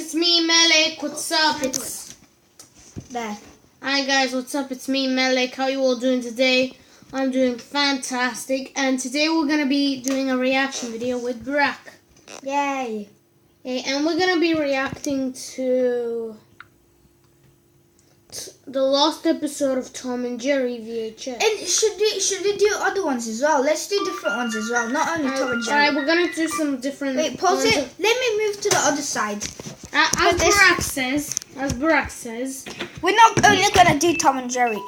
it's me, Melik. What's up? It's There. Hi guys, what's up? It's me, Melik. How you all doing today? I'm doing fantastic, and today we're gonna be doing a reaction video with Brock. Yay. Okay, and we're gonna be reacting to the last episode of Tom and Jerry VHS. And should we do other ones as well? Let's do different ones as well, not only Tom and Jerry. Alright, we're gonna do some different. Wait, pause it. Let me move to the other side. As Brock says, we're not only gonna do Tom and Jerry.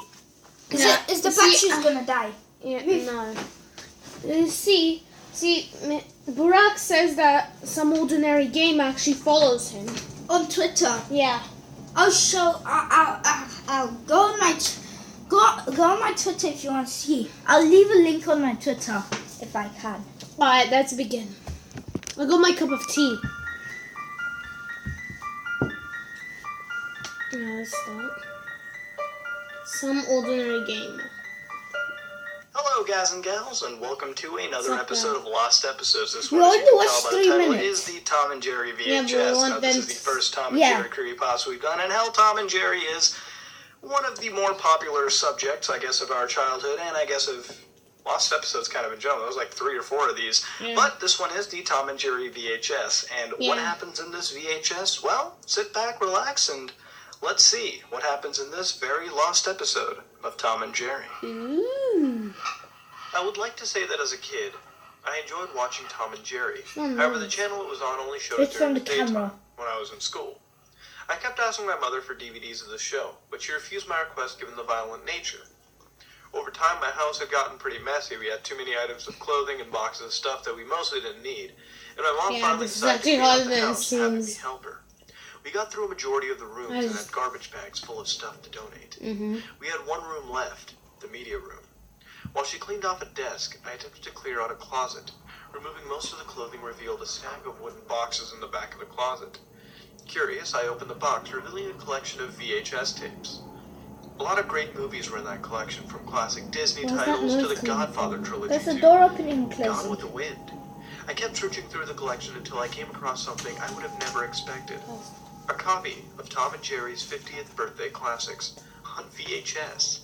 Is the black shoes gonna die? Yeah, no. See, Barack says that some ordinary game actually follows him On Twitter. Yeah. I'll go on my go on my Twitter if you want to see. I'll leave a link on my Twitter if I can. Alright, let's begin. I got my cup of tea. Now let's start. Some ordinary game. Hello, guys and gals, and welcome to another episode of Lost Episodes. This We one, as you only can watched tell by the 3 title, minutes. is the Tom and Jerry Yeah, VHS. but we want Now, this them is the first Tom and Yeah. Jerry creepypasta we've done, and hell, Tom and Jerry is one of the more popular subjects, I guess, of our childhood, and I guess of Lost Episodes kind of in general. There was like 3 or 4 of these. Yeah. But this one is the Tom and Jerry VHS, and what Yeah. happens in this VHS? Well, sit back, relax, and let's see what happens in this very lost episode of Tom and Jerry. Ooh. I would like to say that as a kid, I enjoyed watching Tom and Jerry. Oh, nice. However, the channel it was on only showed It's it during from the the camera. daytime when I was in school. I kept asking my mother for DVDs of the show, but she refused my request given the violent nature. Over time, my house had gotten pretty messy. We had too many items of clothing and boxes of stuff that we mostly didn't need, and my mom Yeah, finally this is decided to actually clean out harder the than it house and have me seems. help her. We got through a majority of the rooms I and just- had garbage bags full of stuff to donate. Mm-hmm. We had one room left, the media room. While she cleaned off a desk, I attempted to clear out a closet. Removing most of the clothing revealed a stack of wooden boxes in the back of the closet. Curious, I opened the box, revealing a collection of VHS tapes. A lot of great movies were in that collection, from classic Disney Where's that titles to noise the coming Godfather from? trilogy There's a to door opening and Gone closing. with the Wind. I kept searching through the collection until I came across something I would have never expected. A copy of Tom and Jerry's 50th birthday classics on VHS.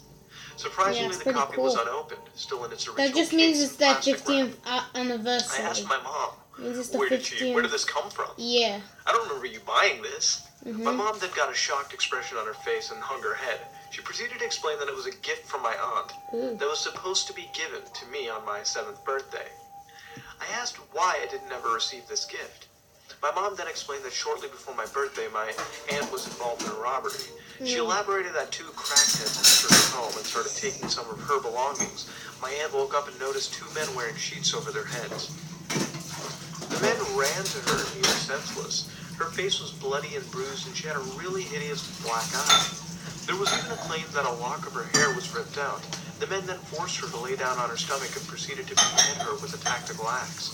Surprisingly, it's the pretty copy was cool. unopened, still in its original That just means case it's and that plastic 50th wrap. anniversary. I asked my mom, Means it's the where 50th. did this come from? Yeah. I don't remember you buying this. Mm-hmm. My mom then got a shocked expression on her face and hung her head. She proceeded to explain that it was a gift from my aunt Ooh. that was supposed to be given to me on my 7th birthday. I asked why I didn't ever receive this gift. My mom then explained that shortly before my birthday, my aunt was involved in a robbery. She elaborated that 2 crackheads entered her home and started taking some of her belongings. My aunt woke up and noticed 2 men wearing sheets over their heads. The men ran to her near senseless. Her face was bloody and bruised, and she had a really hideous black eye. There was even a claim that a lock of her hair was ripped out. The men then forced her to lay down on her stomach and proceeded to behead her with a tactical axe.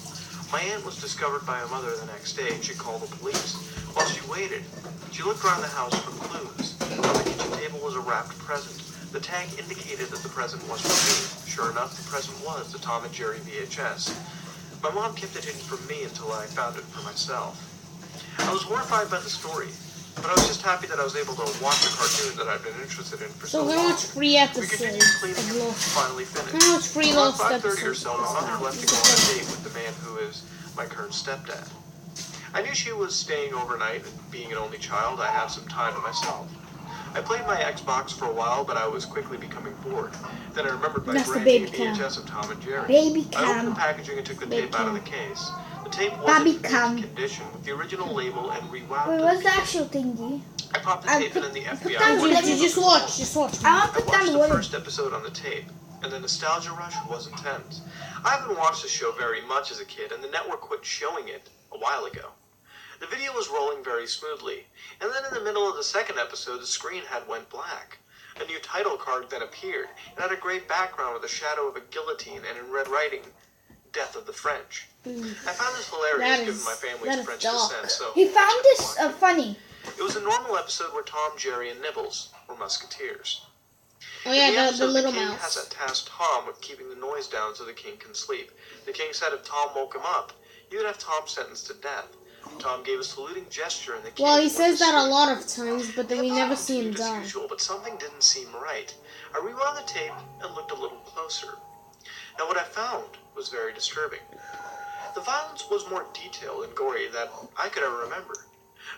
My aunt was discovered by her mother the next day, and she called the police. While she waited, she looked around the house for clues. On the kitchen table was a wrapped present. The tag indicated that the present was for me. Sure enough, the present was the Tom and Jerry VHS. My mom kept it hidden from me until I found it for myself. I was horrified by the story, but I was just happy that I was able to watch a cartoon that I'd been interested in for so So we're long. gonna watch 3 We episodes continued cleaning of and Lost. finally finished. We're gonna watch 3 Around Lost 5:30 or episodes. so, my mother left to go on a date with the man who is my current stepdad. I knew she was staying overnight, and being an only child, I had some time to myself. I played my Xbox for a while, but I was quickly becoming bored. Then I remembered my That's the brand baby new cam. VHS of Tom and Jerry. Baby I opened cam. the packaging and took the Baby tape out of the cam. case. The tape was Baby in mint cam. condition with the original label and rewound Wait, to what's the the peak. actual thingy? I popped the I tape put- in the I put FBI. down warning the- label Just was watch, full. just watch. I want I to put watched down the one. first episode on the tape, and the nostalgia rush was intense. I haven't watched the show very much as a kid, and the network quit showing it a while ago. The video was rolling very smoothly, and then in the middle of the second episode, the screen had went black. A new title card then appeared, and had a great background with a shadow of a guillotine, and in red writing, Death of the French. I found this hilarious given my that family's is French dark. descent, so He I found kept this watching. funny. It was a normal episode where Tom, Jerry, and Nibbles were musketeers. Oh In yeah, the the episode, little the king mouse. has tasked Tom with keeping the noise down so the king can sleep. The king said if Tom woke him up, he would have Tom sentenced to death. Tom gave a saluting gesture and the king Well, he went says to that a sleep. lot of times, but then we The never episode see him continued as die. usual, but something didn't seem right. I rewound the tape and looked a little closer. Now what I found was very disturbing. The violence was more detailed and gory than I could ever remember.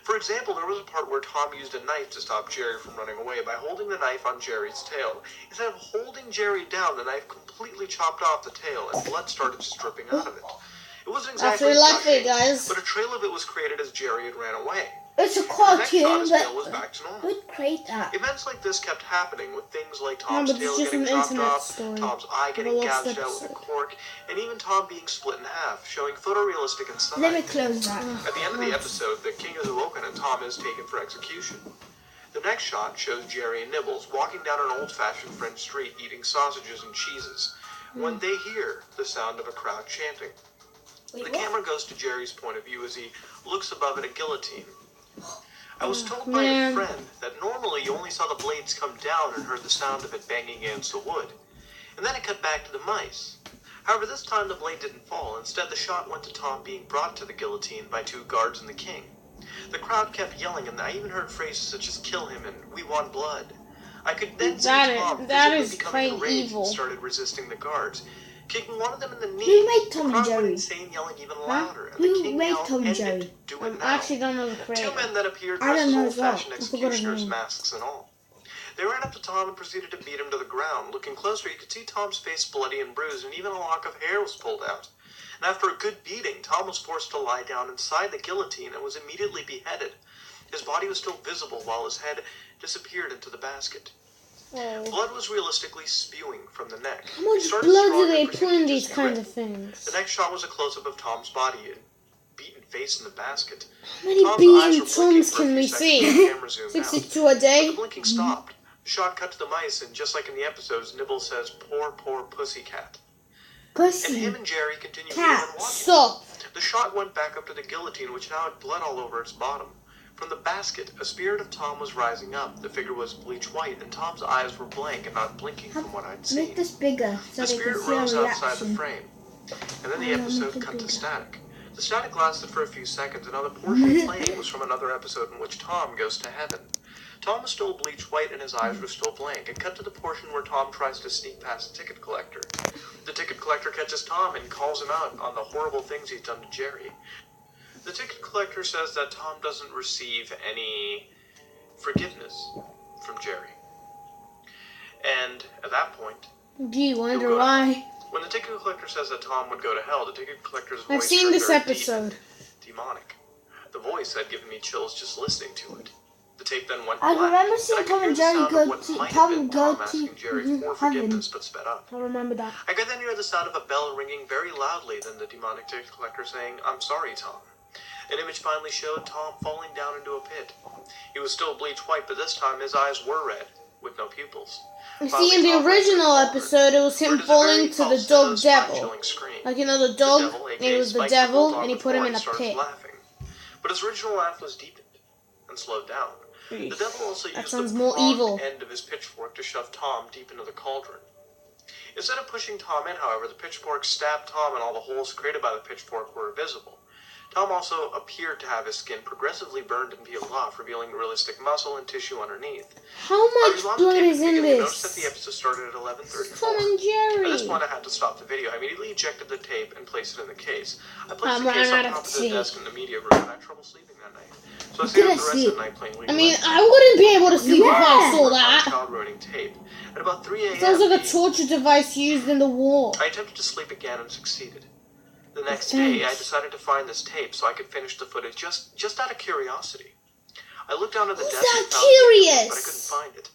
For example, there was a part where Tom used a knife to stop Jerry from running away by holding the knife on Jerry's tail. Instead of holding Jerry down, the knife completely chopped off the tail and blood started just dripping out of it. It wasn't exactly After laughing, gushing, guys. but a trail of it was created as Jerry had ran away. It's a The next shot, cartoon, his but tail was back to normal. who'd create that? Events like this kept happening with things like No, Tom's but it's tail just getting an chopped internet off, story. Tom's eye Never getting watched gouged the out with a episode. cork, and even Tom being split in half, showing photorealistic inside. Let me close that. At the end of the episode, the king is awoken and Tom is taken for execution. The next shot shows Jerry and Nibbles walking down an old-fashioned French street eating sausages and cheeses when they hear the sound of a crowd chanting. The camera goes to Jerry's point of view as he looks above at a guillotine. I was told by a friend that normally you only saw the blades come down and heard the sound of it banging against the wood. And then it cut back to the mice. However, this time the blade didn't fall. Instead, the shot went to Tom being brought to the guillotine by two guards and the king. The crowd kept yelling, and I even heard phrases such as "kill him" and "we want blood." I could then see Tom that physically is becoming quite enraged evil. and started resisting the guards, kicking one of them in the knee. Who made Tom the and crowd went Jerry? insane, yelling even louder, and Who the king made yelled, Tom and "End Jerry? it, do I it now." actually don't know the Two creator. men that appeared I dressed don't as know as well. old-fashioned I forgot his executioners, name. masks and all. They ran up to Tom and proceeded to beat him to the ground. Looking closer, you could see Tom's face bloody and bruised, and even a lock of hair was pulled out. And after a good beating, Tom was forced to lie down inside the guillotine and was immediately beheaded. His body was still visible while his head disappeared into the basket. Oh. Blood was realistically spewing from the neck. How much He started blood strong do they and put proceeded in to these just kinds grip. of things? The next shot was a close-up of Tom's body and beaten face in the basket. How many Tom's eyes beaten were blinking Toms for a can few we seconds see? as the camera zoomed out. 62 a But day? the blinking stopped. The shot cut to the mice, and just like in the episodes, Nibbles says, "Poor, poor pussycat." And Pussy. him and Jerry continued Cat. eating and walking. Stop. The shot went back up to the guillotine, which now had blood all over its bottom. From the basket, a spirit of Tom was rising up. The figure was bleach white, and Tom's eyes were blank and not blinking from what I'd Make seen. this bigger so The they can spirit see our rose outside the reaction. frame, and then the Make episode it cut to bigger. static. The static lasted for a few seconds, and now the portion playing was from another episode in which Tom goes to heaven. Tom was still bleach white and his eyes were still blank. It cut to the portion where Tom tries to sneak past the ticket collector. The ticket collector catches Tom and calls him out on the horrible things he's done to Jerry. The ticket collector says that Tom doesn't receive any forgiveness from Jerry. And at that point, Do you wonder why? when the ticket collector says that Tom would go to hell, the ticket collector's voice I've seen turned this very deep episode. and demonic. The voice had given me chills just listening to it. The tape then went I black, remember seeing and I Tom could and hear the Jerry sound go of what to- might Tom have been go Tom asking to Jerry for heaven. forgiveness, but sped up. I remember that. I could then hear the sound of a bell ringing very loudly, then the demonic ticket collector saying, "I'm sorry, Tom." An image finally showed Tom falling down into a pit. He was still bleach white, but this time his eyes were red, with no pupils. You Finally, see, in the Tom original rested forward. episode, it was him Heard his falling very to the falsetto, dog devil. spine-chilling scream. Like, you know, the The dog, devil, and aka it was the Spike the devil, bulldog and he with put him in horns, a started pit. laughing. But his original laugh was deepened and slowed down. The devil also That used sounds the more pronged evil. end of his pitchfork to shove Tom deep into the cauldron. Instead of pushing Tom in, however, the pitchfork stabbed Tom and all the holes created by the pitchfork were visible. Tom also appeared to have his skin progressively burned and peeled off, revealing realistic muscle and tissue underneath. How I much rewound the blood tape is at the in beginning and noticed that this? the episode started at 11:34. Tom and At this Jerry. point, I had to stop the video. I immediately ejected the tape and placed it in the case. I placed I'm the case running on out of top of the tea. desk in the media room, and I had trouble sleeping that night. So I stayed up the rest of the night playing League I of mean, Legends. I wouldn't be able to sleep if I Yeah. saw On that. child running tape. At about 3 a.m., Sounds like a torture device used in the war. I attempted to sleep again and succeeded. The next day, I decided to find this tape so I could finish the footage just out of curiosity. I looked down at the Who's desk that and found the video, curious? but I couldn't find it.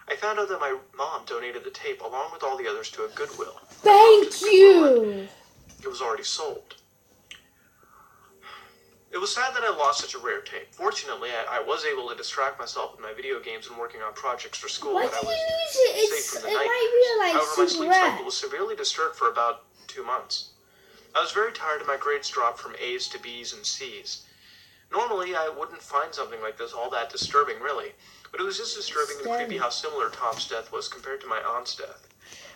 I found out that my mom donated the tape along with all the others to a Goodwill. Thank you. It was already sold. It was sad that I lost such a rare tape. Fortunately, I was able to distract myself with my video games and working on projects for school. Why when did I you was lose it? safe It's, from it the might nightmares. be like However, my super sleep rare. cycle was severely disturbed for about 2 months. I was very tired and my grades dropped from A's to B's and C's. Normally, I wouldn't find something like this all that disturbing, really. But it was just disturbing and creepy how similar Tom's death was compared to my aunt's death.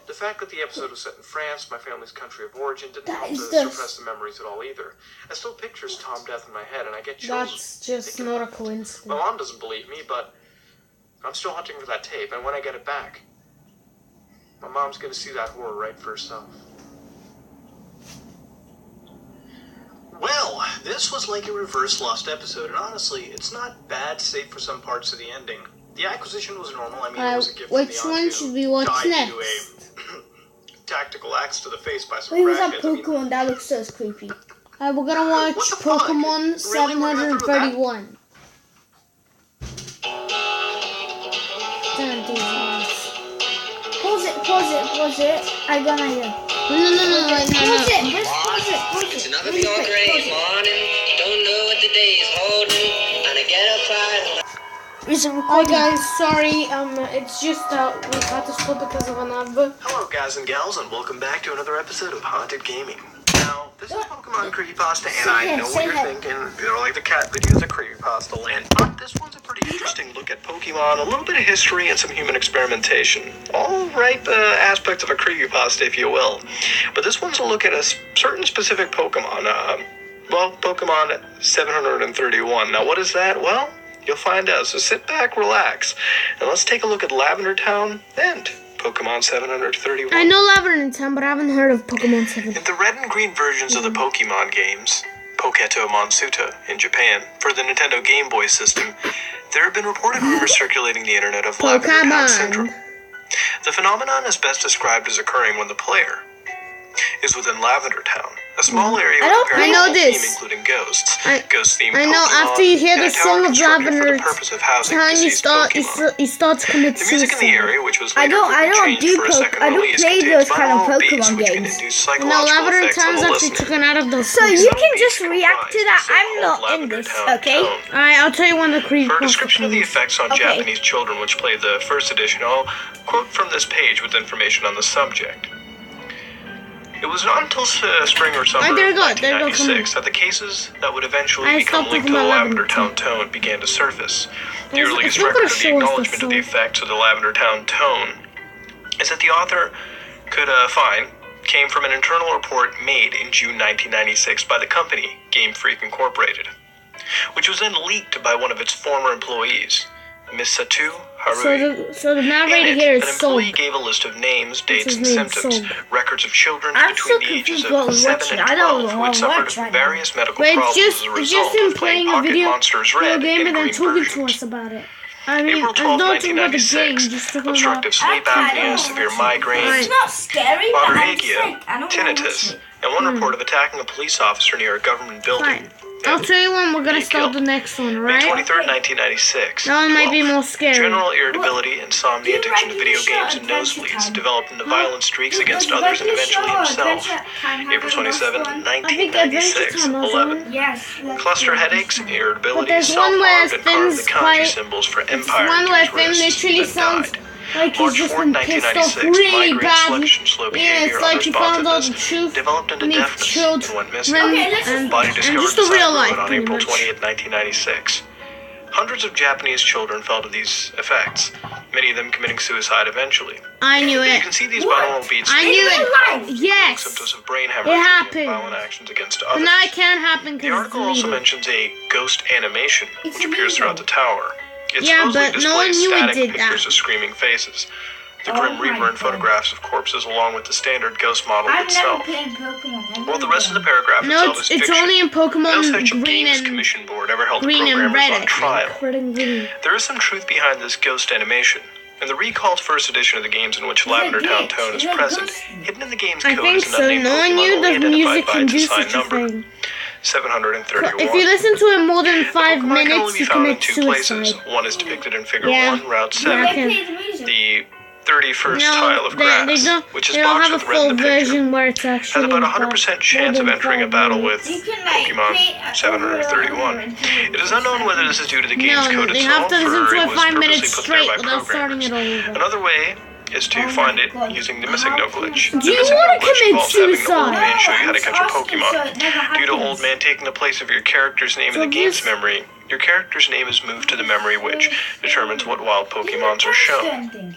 The fact that the episode was set in France, my family's country of origin, didn't That help to is just- suppress the memories at all either. I still pictures Tom Death in my head, and I get chills. That's just thinking not a about it. coincidence. My mom doesn't believe me, but I'm still hunting for that tape, and when I get it back, my mom's gonna see that horror right for herself. Well, this was like a reverse Lost episode, and honestly, it's not bad save for some parts of the ending. The acquisition was normal. I mean, it was a gift which from the one aunt should who we watch died next? due to a tactical axe to the face by some Wait, was that crackheads. I mean, Pokemon? That looks so creepy. We're gonna watch What the fuck? Pokemon Really? We're gonna throw that? 731. Damn, these ones. Pause it. I got an idea. No. Pause it. It's another pure great morning. Don't know what the day is holding. And I get up right. Is it Hi recording? guys, sorry, it's just we had to stop because of an advert. Hello, guys and gals, and welcome back to another episode of Haunted Gaming. Now, this is Pokemon Creepypasta, and I know what you're thinking. They're like the cat videos of Creepypasta land, but this one's a pretty interesting look at Pokemon, a little bit of history, and some human experimentation. All right aspects of a Creepypasta, if you will. But this one's a look at a certain specific Pokemon, Pokemon 731. Now, what is that? Well, you'll find out, so sit back, relax, and let's take a look at Lavender Town and Pokemon 731. I know Lavender Town, but I haven't heard of Pokemon 7. In the red and green versions of the Pokemon games, Poketo Monsuta in Japan, for the Nintendo Game Boy system, there have been reported rumors circulating the internet of Lavender Town Pokemon. Syndrome. The phenomenon is best described as occurring when the player is within Lavender Town, a small area with a I know paranormal this. theme including ghosts, I- ghost-themed I know, Pokemon, after you hear and the a tower song of constructed for Lavender the purpose of housing Town, you deceased start to commit the music in the suicide. area, which was I later don't changed do for a second I don't release, play contains those kind of binaural beats, Pokemon which can games. induce No, psychological Lavender effects on Town's the actually listener. taken out of the So song. you can just react to that. I'm not in Lavender this, Town okay? tone. Alright, I'll tell you when the creep. For a description of the effects on Okay. Japanese children which played the first edition, I'll quote from this page with information on the subject. It was not until spring or summer there of you go, there you go, 1996 that the cases that would eventually I become stopped linked to talking the about Lavender Lavender Town tone began to surface. The It's earliest not record gonna of the show us the acknowledgement of the song. effects of the Lavender Town tone is that the author could find came from an internal report made in June 1996 by the company Game Freak Incorporated, which was then leaked by one of its former employees, Miss Satu Harui. So the narrator In it, here an is employee Soul. gave a list of names, dates, his and name? symptoms, Soul. records of children I'm between so the ages confused what of we're 7 watching. and I don't 12 know who what had suffered watch right from now. various medical But problems it's as a just result him of playing playing a Pocket video Monsters for a Red game in and then green talking to versions. us about it. I mean, April I'm 12, not talking about the game, 1996, just talking obstructive about. sleep apnea, severe migraines, It's not scary, but I'm Barragia, sick. I don't want to watch tinnitus, it. and one report of attacking a police officer near a government building. Fine. I'll tell you when we're gonna He start killed. the next one, May right? 23rd, 1996. That one might be 12. more scary. General irritability, insomnia, Do you addiction to regular video show games, and Adventure nosebleeds Time? developed into violent streaks against Does others and regular eventually show himself. Adventure Time have April the 27, last one? I think Adventure 1996, Time has 11. one. Yes. Cluster headaches, But irritability, there's one where self-harm, and carved the Finn's kanji quite. symbols for It's empire one into where his Finn wrists, literally then sounds died. like he's March just 4, been pissed off 1996, really migraine, bad. sluggish, slow Yeah, behavior, it's like he found out the unresponsiveness, truth developed into and he deafness killed and went missing. Okay, let's and, Body and discovered just a real inside life, fluid on pretty April much. 20th, 1996. Hundreds of Japanese children fell to these effects, many of them committing suicide eventually. I knew You it. can see these What? binaural beats I knew it. Yes. symptoms of brain hemorrhage happened. and violent actions against But others. now it can't happen The because it's article also deleted. mentions a ghost animation, It's which appears throughout the illegal. tower. It Yeah, supposedly but no one displays knew it static did pictures that. of screaming faces. The Oh Grim my Reaper and God. photographs of corpses along with the standard ghost model I've never itself. played Pokemon. While the rest of the paragraph No, itself it's is fiction, only in no Pokemon such Green Games and Commission Board ever held the Green and programmers Red. on trial. Red and Green. There is some truth behind this ghost animation. In the recalled first edition of the games in which it Lavender Town glitch? Tone is Is it present, ghosting? hidden in the game's I code think is an so. unnamed No one Pokemon knew only the identified music by can its do assigned such a number, thing. 731. If you listen to it more than 5 Pokemon can minutes, only be you found in commit two places. suicide. One is depicted in Figure Yeah. 1, Route Yeah, 7, I can- Play the music. the 31st No, tile of grass, which is they don't boxed have a with red in full the picture. version where it's Has actually about a got 100% more chance of than entering a 5 battle minutes. with You can, like, Pokemon play 731. It is unknown whether this is due to the game's No, code they itself, have to listen or to it it was 5 purposely minutes put there straight by without starting it programmers. over. Another way is to Oh my find it God. using the missing no glitch. Do The you missing wanna no glitch commit involves having the old suicide? man show you how to I'm catch a asking so Pokemon. it never Due to happens. old man taking the place of your character's name So in the game's this- memory, Your character's name is moved to the memory, which determines what wild Pokemons are shown.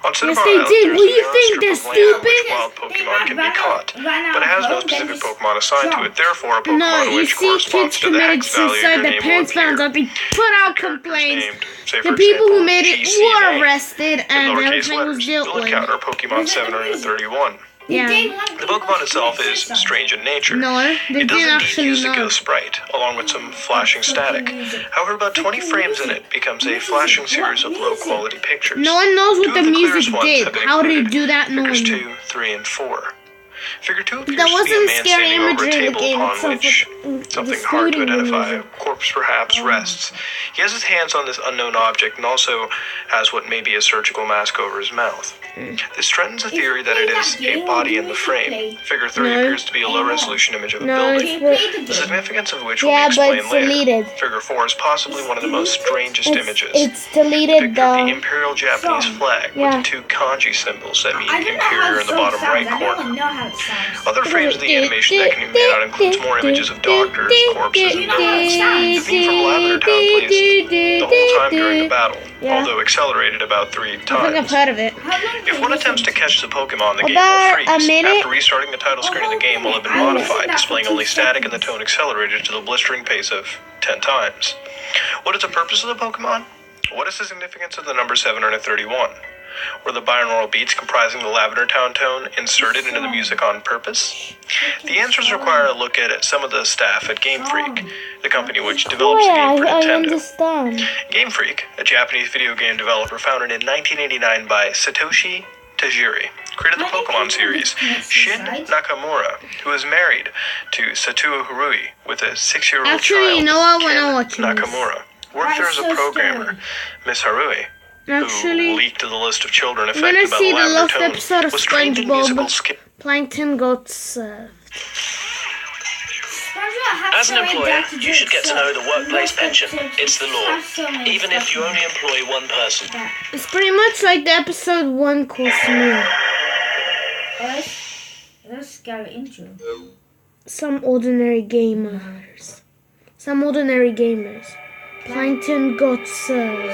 On Cinema Yes, they Island, did. there's What do a you narrow think? strip They're of land on which stupid? wild Pokemon can be caught, but it has no specific Pokemon assigned to it. Therefore, a No, Pokemon you which see corresponds kids to the committed hex value of suicide, your their name will parents found appear. out, they put out Characters complaints. named, say, The for people who example, made it GCNA. were arrested In and lowercase everything was letters, dealt you'll with. encounter Pokemon 731. Yeah. The Pokemon itself is strange in nature. No, they It didn't does indeed actually use a know. ghost sprite, along with some flashing static. However, about 20 frames in it becomes a flashing series of low-quality pictures. No one knows what Two the of the music clearest ones did. have been How did it included. do that? No Figures one 2, knew. 3, and 4. Figure 2 appears There to be a wasn't man scary standing over a imagery in the table game upon itself, which but something the hard to shooting identify, a music. corpse perhaps, rests. He has his hands on this unknown object and also has what may be a surgical mask over his mouth. This threatens a theory that it is a body in the frame. Figure 3 No. appears to be a low-resolution image of a No, building, it's the significance of which will yeah, be but explained it's later. deleted. Figure 4 is possibly one of the most strangest images. It's The deleted picture of the though. Imperial Japanese flag Yeah. with 2 kanji symbols that mean I don't know how Imperior it in the bottom right sounds. I corner. don't know how it sounds. Other frames of the animation that can be made out includes more images of doctors, corpses, and buildings. The theme from Lavender Town plays the whole time during the battle, Yeah. although accelerated about 3 I think I've times. heard of it. If one attempts to catch the Pokemon, the game About will a freeze. minute. After restarting, the title screen of the game will have been modified, displaying only static and the tone accelerated to the blistering pace of 10 times. What is the purpose of the Pokemon? What is the significance of the number 731? Were the binaural beats comprising the Lavender Town tone inserted into the music on purpose? The answers require a look at some of the staff at Game Freak, the company which develops the game for I Nintendo. understand. Game Freak, a Japanese video game developer founded in 1989 by Satoshi Tajiri, created the Pokemon series. Shin Nakamura, who is married to Satuo Harui with a 6-year-old Actually, child, you know what? When Ken I watch this. Nakamura, worked there as a programmer. Miss Harui, who Actually, leaked to the list of children when I affected by see the the Lavender last Tone, episode of was trained in musical SpongeBob, skill. Plankton got served. As an employer, you should get to know the workplace pension. It's the law, even if you only employ one person. It's pretty much like the episode 1 course meal. Let's go intro. Some ordinary gamers. Plankton got served.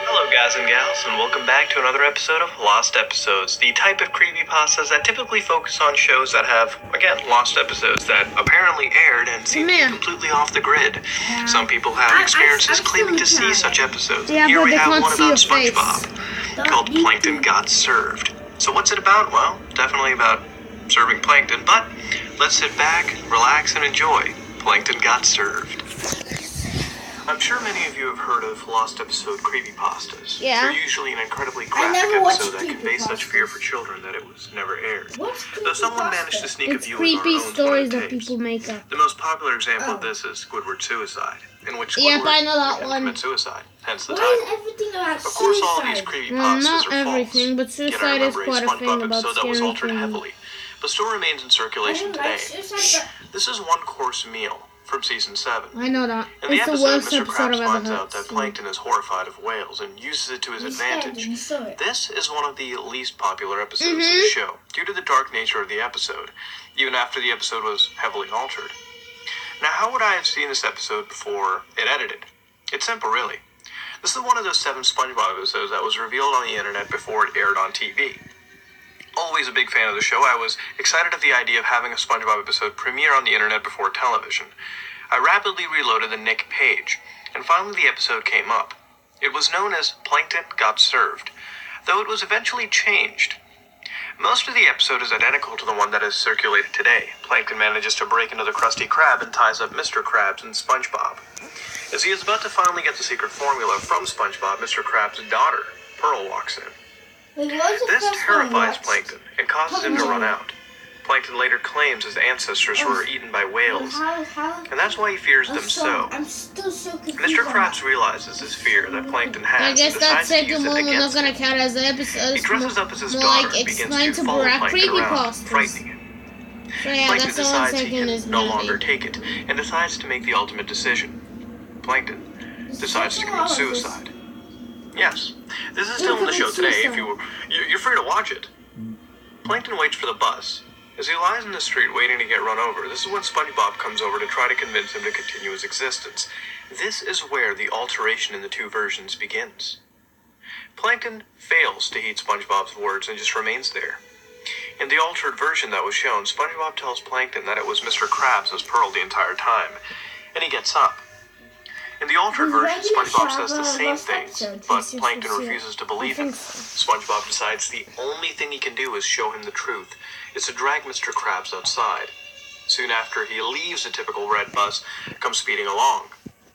Hello guys and gals, and welcome back to another episode of Lost Episodes, the type of creepypastas that typically focus on shows that have, again, lost episodes that apparently aired and seem to be completely off the grid. Some people have experiences claiming to see such episodes. Yeah, Here but we they have can't one see about your face. SpongeBob, called Plankton Got Served. So what's it about? Well, definitely about serving plankton, but let's sit back, relax, and enjoy Plankton Got Served. I'm sure many of you have heard of lost episode creepypastas. Yeah. They're usually an incredibly graphic never watched episode that conveys such creepypastas. fear for children that it was never aired. What's Though someone managed to sneak a It's view into our creepy homes stories one of that the tapes. people make up. The most popular example of this is Squidward Suicide, in which Squidward Yep, I know that can one. commit suicide, hence the Why title. is everything about Of course, all these suicide? creepypastas Not are everything, but false. Yet I suicide is remember quite a SpongeBob thing about episode that was scary altered things. heavily, but still remains in I circulation don't like today. suicide, This is one course meal from season 7. I know that. In the It's the episode, worst Mr. episode Krabs I've ever finds heard. out that Plankton is horrified of whales and uses it to his but he's dead and advantage. he saw it. This is one of the least popular episodes of the show, due to the dark nature of the episode, even after the episode was heavily altered. Now, how would I have seen this episode before it edited? It's simple, really. This is one of those 7 SpongeBob episodes that was revealed on the internet before it aired on TV. Always a big fan of the show, I was excited at the idea of having a SpongeBob episode premiere on the internet before television. I rapidly reloaded the Nick page, and finally the episode came up. It was known as Plankton Got Served, though it was eventually changed. Most of the episode is identical to the one that is circulated today. Plankton manages to break into the Krusty Krab and ties up Mr. Krabs and SpongeBob. As he is about to finally get the secret formula from SpongeBob, Mr. Krabs' daughter, Pearl, walks in. Wait, what was the This first one terrifies watched? Plankton and causes him to run out. Plankton later claims his ancestors were eaten by whales, How? and that's why he fears them so. I'm still so confused. Mr. on Krabs realizes this fear that Plankton has I and guess that decides to use second it one we're not against gonna him. count as an episode. He It's dresses more, up as his more daughter like and begins explain to to follow Barack Plankton around, creepypastas. frightening him. So yeah, Plankton that's the one decides he second is can no gonna longer be. take it and decides to make the ultimate decision. Plankton decides to commit suicide. Yes, this is still in the show today. If you're free to watch it. Plankton waits for the bus As he lies in the street waiting to get run over, this is when SpongeBob comes over to try to convince him to continue his existence. This is where the alteration in the two versions begins. Plankton fails to heed SpongeBob's words and just remains there. In the altered version that was shown, SpongeBob tells Plankton that it was Mr. Krabs as Pearl the entire time, and he gets up. In the altered version, SpongeBob says the same things, but Plankton refuses to believe him. SpongeBob decides the only thing he can do is show him the truth, is to drag Mr. Krabs outside. Soon after, he leaves the typical red bus, comes speeding along.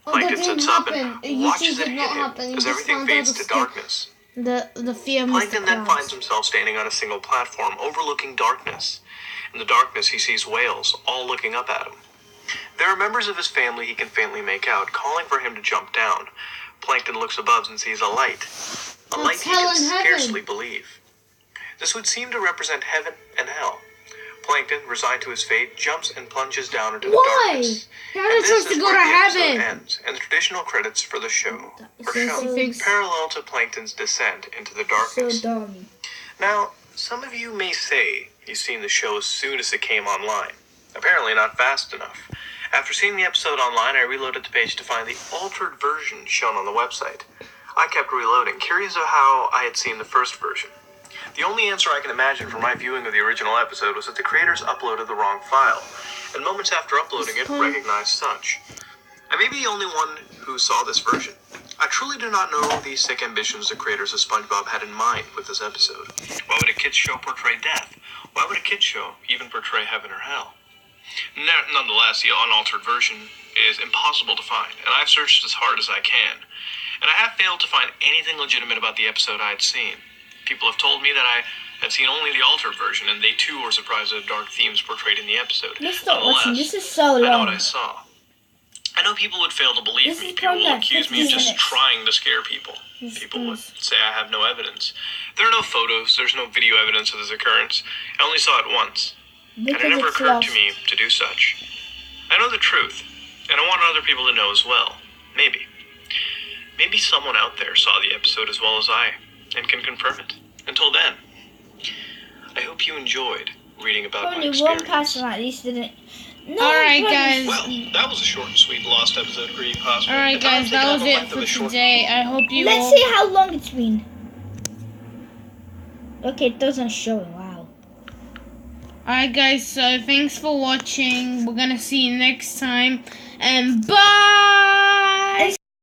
Plankton sits up and watches it hit him as everything fades to darkness. The fear of Plankton Mr. then Krabs. finds himself standing on a single platform overlooking darkness. In the darkness, he sees whales all looking up at him. There are members of his family he can faintly make out, calling for him to jump down. Plankton looks above and sees a light. A light he can scarcely believe. This would seem to represent heaven and hell. Plankton, resigned to his fate, jumps and plunges down into the darkness. How is supposed to go to heaven? Ends, and the traditional credits for the show are shown, parallel to Plankton's descent into the darkness. So dumb. Now, some of you may say you've seen the show as soon as it came online. Apparently not fast enough. After seeing the episode online, I reloaded the page to find the altered version shown on the website. I kept reloading, curious of how I had seen the first version. The only answer I can imagine from my viewing of the original episode was that the creators uploaded the wrong file, and moments after uploading it, recognized such. I may be the only one who saw this version. I truly do not know the sick ambitions the creators of SpongeBob had in mind with this episode. Why would a kids show portray death? Why would a kids show even portray heaven or hell? Nonetheless, the unaltered version is impossible to find, and I've searched as hard as I can. And I have failed to find anything legitimate about the episode I had seen. People have told me that I had seen only the altered version, and they too were surprised at the dark themes portrayed in the episode. Stop watching. This is so long. I know what I saw. I know people would fail to believe me. People will accuse me of just trying to scare people. People would say I have no evidence. There are no photos. There's no video evidence of this occurrence. I only saw it once. And it never occurred to me to do such. I know the truth, and I want other people to know as well. Maybe. Maybe someone out there saw the episode as well as I, and can confirm it. Until then, I hope you enjoyed reading about my Only experience. one person at least didn't. No, Alright, guys. Well, that was a short and sweet lost episode for you, possibly. Alright, guys, that was it for today. I hope you Let's all... see how long it's been. Okay, it doesn't show. Wow. Alright, guys, so thanks for watching. We're gonna see you next time. And bye!